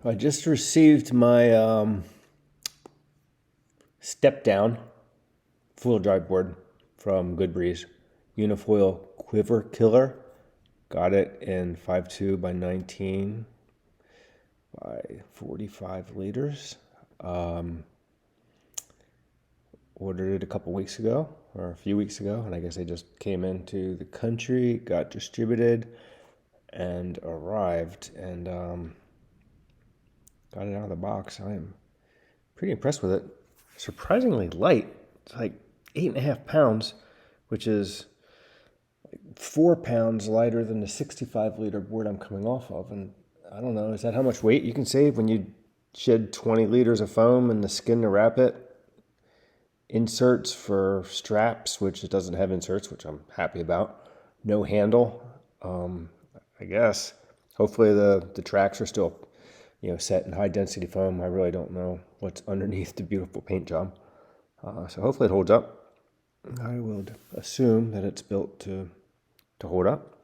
I just received my step down foil drive board from Goodbreeze. Unifoil Quiver Killer. Got it in 5.2 by 19 by 45 liters. Ordered it a couple weeks ago, or a few weeks ago, and I guess they just came into the country, got distributed, and arrived, and got it out of the box. I am pretty impressed with it. Surprisingly light. It's like 8.5 pounds, which is like 4 pounds lighter than the 65-liter board I'm coming off of. And I don't know, is that how much weight you can save when you shed 20 liters of foam and the skin to wrap it? Inserts for straps, which it doesn't have inserts, which I'm happy about. No handle. I guess. Hopefully the tracks are still, set in high density foam. I really don't know what's underneath the beautiful paint job. So hopefully it holds up. I would assume that it's built to hold up.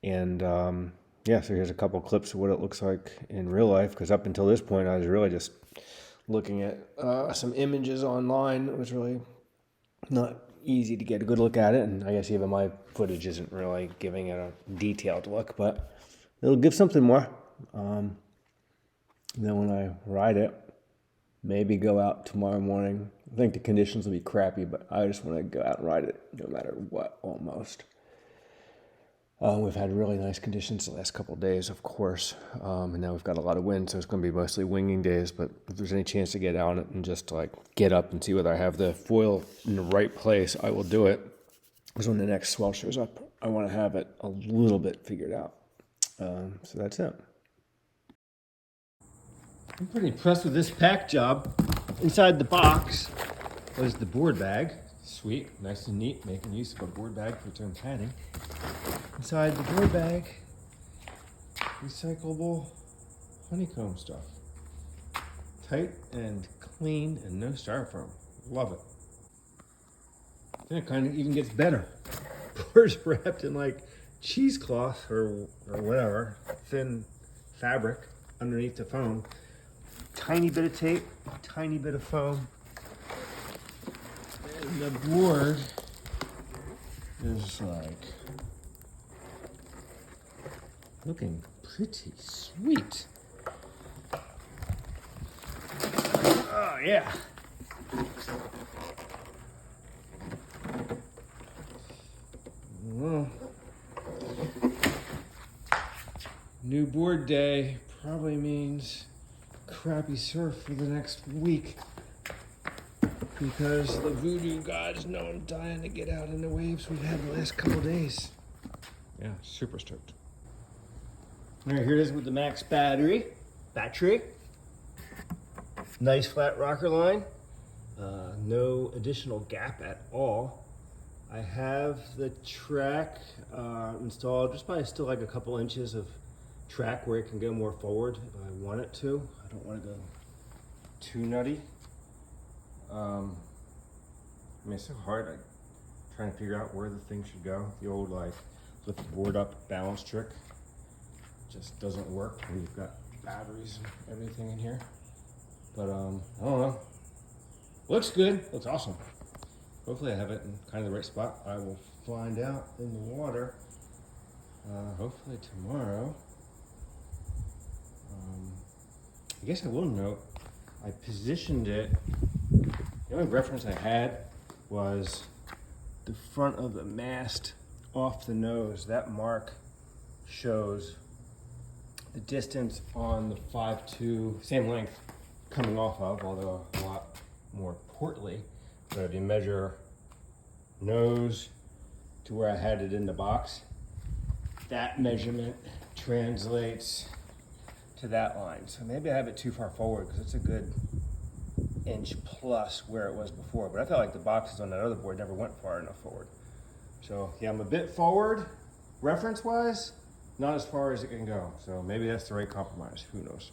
And so here's a couple clips of what it looks like in real life, because up until this point I was really just looking at some images online. It was really not easy to get a good look at it, and I guess even my footage isn't really giving it a detailed look, but it'll give something more. Then when I ride it, maybe go out tomorrow morning. I think the conditions will be crappy, but I just want to go out and ride it no matter what, almost. We've had really nice conditions the last couple of days, of course, and now we've got a lot of wind, so it's going to be mostly winging days. But if there's any chance to get on it and just like get up and see whether I have the foil in the right place, I will do it. Because when the next swell shows up, I want to have it a little bit figured out. So that's it. I'm pretty impressed with this pack job. Inside the box was the board bag. Sweet, nice and neat, making use of a board bag for its own padding. Inside the board bag, recyclable honeycomb stuff. Tight and clean and no styrofoam. Love it. Then it kind of even gets better. Board's wrapped in like cheesecloth or whatever, thin fabric underneath the foam. Tiny bit of tape, tiny bit of foam. And the board is like looking pretty sweet. Oh yeah. Well, new board day probably means crappy surf for the next week, because the voodoo gods know I'm dying to get out in the waves we've had the last couple days. Yeah, super stoked. All right, here it is with the max battery. Nice flat rocker line. No additional gap at all. I have the track installed, just by still like a couple inches of track where it can go more forward if I want it to. I don't want to go too nutty. It's so hard. I'm trying to figure out where the thing should go. The old like lift the board up balance trick just doesn't work when you've got batteries and everything in here. But I don't know. Looks good. Looks awesome. Hopefully I have it in kind of the right spot. I will find out in the water. Hopefully tomorrow. I guess I will note, I positioned it. The only reference I had was the front of the mast off the nose. That mark shows the distance on the 5.2, same length coming off of, although a lot more portly. But if you measure nose to where I had it in the box, that measurement translates to that line. So maybe I have it too far forward, because it's a good inch plus where it was before. But I felt like the boxes on that other board never went far enough forward. So yeah, I'm a bit forward reference wise, not as far as it can go. So maybe that's the right compromise, who knows.